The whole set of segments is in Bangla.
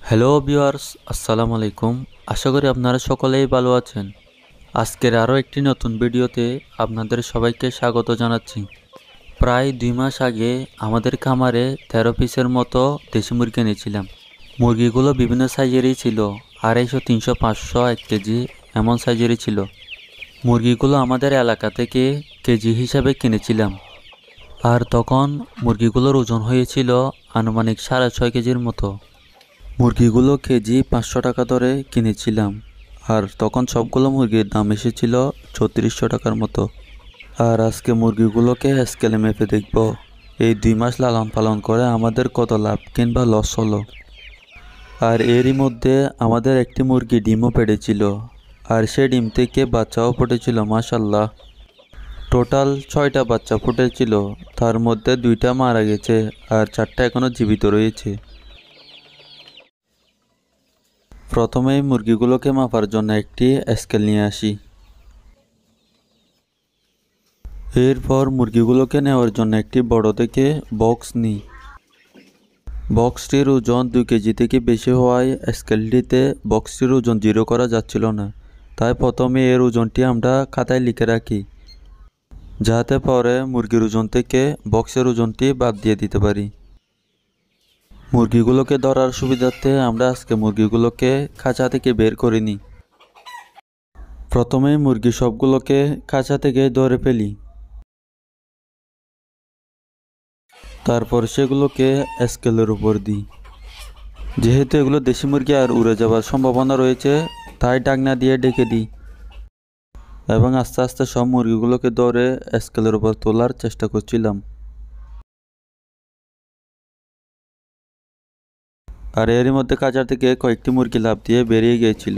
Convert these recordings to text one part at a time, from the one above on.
হ্যালো ভিউয়ার্স, আসসালামু আলাইকুম। আশা করি আপনারা সকলেই ভালো আছেন। আজকের আরও একটি নতুন ভিডিওতে আপনাদের সবাইকে স্বাগত জানাচ্ছি। প্রায় 2 মাস আগে আমাদের খামারে 13 পিসের মতো দেশি মুরগি এনেছিলাম। মুরগিগুলো বিভিন্ন সাইজেরই ছিল, 250, 300, 500, 1 কেজি এমন সাইজেরই ছিল। মুরগিগুলো আমাদের এলাকা থেকে কেজি হিসাবে কিনেছিলাম, আর তখন মুরগিগুলোর ওজন হয়েছিল আনুমানিক 6.5 কেজির মতো। মুরগিগুলো কেজি 500 টাকা ধরে কিনেছিলাম, আর তখন সবগুলো মুরগির দাম এসেছিল 3400 টাকার মতো। আর আজকে মুরগিগুলোকে স্কেলে মেপে দেখব এই 2 মাস লালন পালন করে আমাদের কত লাভ কিংবা লস হলো। আর এরই মধ্যে আমাদের একটি মুরগি ডিমও পেড়েছিল, আর সে ডিম থেকে বাচ্চাও ফুটেছিল মাশাল্লাহ। টোটাল 6টা বাচ্চা ফুটেছিল, তার মধ্যে 2টা মারা গেছে আর 4টা এখনও জীবিত রয়েছে। প্রথমেই মুরগিগুলোকে মাপার জন্য একটি স্কেল নিয়ে আসি। এরপর মুরগিগুলোকে নেওয়ার জন্য একটি বড় থেকে বক্স নিই। বক্সটির ওজন 2 কেজি থেকে বেশি হওয়ায় স্কেলটিতে বক্সটির ওজন 0 করা যাচ্ছিল না, তাই প্রথমে এর ওজনটি আমরা খাতায় লিখে রাখি, যাতে পরে মুরগির ওজন থেকে বক্সের ওজনটি বাদ দিয়ে দিতে পারি। মুরগিগুলোকে ধরার সুবিধার্থে আমরা আজকে মুরগিগুলোকে খাঁচা থেকে বের করে নিই। প্রথমে মুরগি সবগুলোকে খাঁচা থেকে ধরে ফেলি, তারপর সেগুলোকে স্কেলের উপর দিই। যেহেতু এগুলো দেশি মুরগি আর উড়ে যাওয়ার সম্ভাবনা রয়েছে, তাই ঢাকনা দিয়ে ঢেকে দিই এবং আস্তে আস্তে সব মুরগিগুলোকে ধরে স্কেলের উপর তোলার চেষ্টা করছিলাম। আর এরই মধ্যে খাঁচা থেকে কয়েকটি মুরগি লাফ দিয়ে বেরিয়ে গিয়েছিল,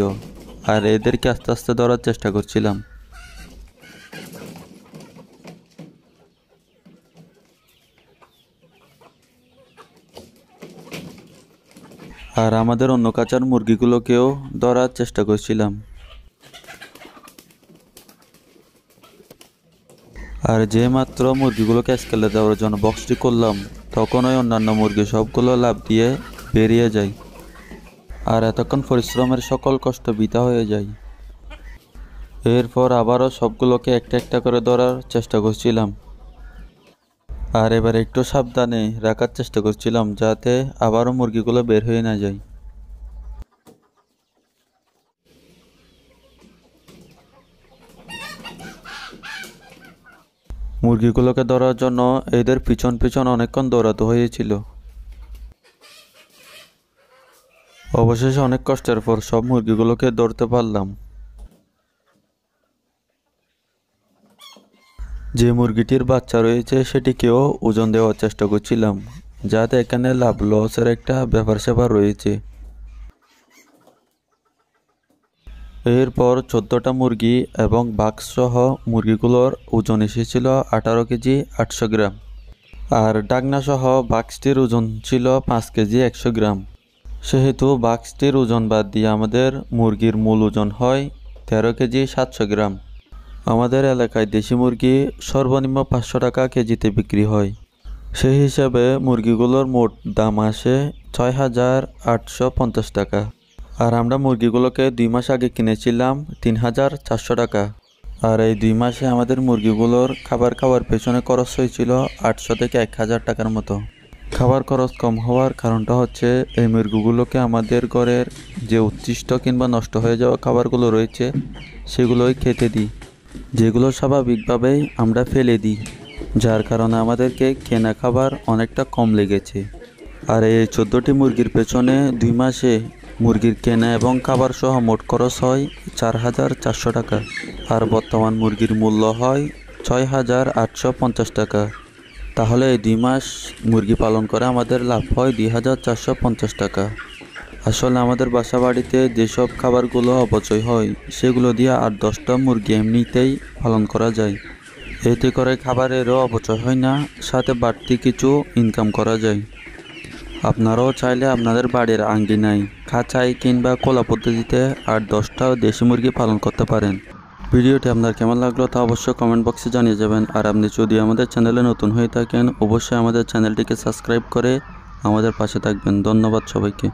আর এদেরকে আস্তে আস্তে ধরার চেষ্টা করছিলাম। আর আমাদের অন্য খাঁচার মুরগিগুলোকেও ধরার চেষ্টা করছিলাম। আর যে মাত্র মুরগিগুলোকে স্কেলে দেওয়ার জন্য বক্সটি করলাম, তখন ওই অন্যান্য মুরগি সবগুলো লাফ দিয়ে বেরিয়ে যায়, আর এতক্ষণ পরিশ্রমের সকল কষ্ট বৃথা হয়ে যায়। এরপর আবারও সবগুলোকে একটা একটা করে ধরার চেষ্টা করছিলাম, আর এবার একটু সাবধানে রাখার চেষ্টা করছিলাম, যাতে আবারও মুরগিগুলো বের হয়ে না যায়। মুরগিগুলোকে ধরার জন্য এদের পিছন পিছন অনেকক্ষণ দৌড়াতে হয়েছিল। অবশেষে অনেক কষ্টের পর সব মুরগিগুলোকে ধরতে পারলাম। যে মুরগিটির বাচ্চা রয়েছে সেটিকেও ওজন দেওয়ার চেষ্টা করছিলাম, যাতে এখানে লাভ লসের একটা ব্যাপার স্যাপার রয়েছে। এরপর 14টা মুরগি এবং বাক্স সহ মুরগিগুলোর ওজন এসেছিল 18 কেজি 800 গ্রাম, আর ডাকনা সহ বাক্সটির ওজন ছিল 5 কেজি 100 গ্রাম। সেহেতু বাক্সটির ওজন বাদ দিয়ে আমাদের মুরগির মূল ওজন হয় 13 কেজি 700 গ্রাম। আমাদের এলাকায় দেশি মুরগি সর্বনিম্ন 500 টাকা কেজিতে বিক্রি হয়। সেই হিসাবে মুরগিগুলোর মোট দাম আসে 6,850 টাকা। আর আমরা মুরগিগুলোকে 2 মাস আগে কিনেছিলাম 3,400 টাকা। আর এই 2 মাসে আমাদের মুরগিগুলোর খাবার খাওয়ার পেছনে খরচ হয়েছিল 800 থেকে 1,000 টাকার মতো। খাবার খরচ কম হওয়ার কারণটা হচ্ছে এই মুরগিগুলোকে আমাদের ঘরের যে উচ্ছিষ্ট কিংবা নষ্ট হয়ে যাওয়া খাবারগুলো রয়েছে সেগুলোই খেতে দিই, যেগুলো স্বাভাবিকভাবেই আমরা ফেলে দিই, যার কারণে আমাদেরকে কেনা খাবার অনেকটা কম লেগেছে। আর এই 14টি মুরগির পেছনে 2 মাসে মুরগির কেনা এবং খাবার সহ মোট খরচ হয় 4,400 টাকা। আর বর্তমান মুরগির মূল্য হয় 6,850 টাকা। তাহলে এই 2 মাস মুরগি পালন করে আমাদের লাভ হয় 2,450 টাকা। আসলে আমাদের বাসা বাড়িতে যেসব খাবারগুলো অপচয় হয় সেগুলো দিয়ে 8-10টা মুরগি এমনিতেই পালন করা যায়। এতে করে খাবারেরও অপচয় হয় না, সাথে বাড়তি কিছু ইনকাম করা যায়। আপনারাও চাইলে আপনাদের বাড়ির আঙ্গিনায় খাঁচায় কিংবা খোলা পদ্ধতিতে 8-10টা দেশি মুরগি পালন করতে পারেন। ভিডিওটি আপনার কেমন লাগলো তা অবশ্যই কমেন্ট বক্সে জানিয়ে যাবেন। আর আপনি যদি আমাদের চ্যানেলে নতুন হয়ে থাকেন, অবশ্যই আমাদের চ্যানেলটিকে সাবস্ক্রাইব করে আমাদের পাশে থাকবেন। ধন্যবাদ সবাইকে।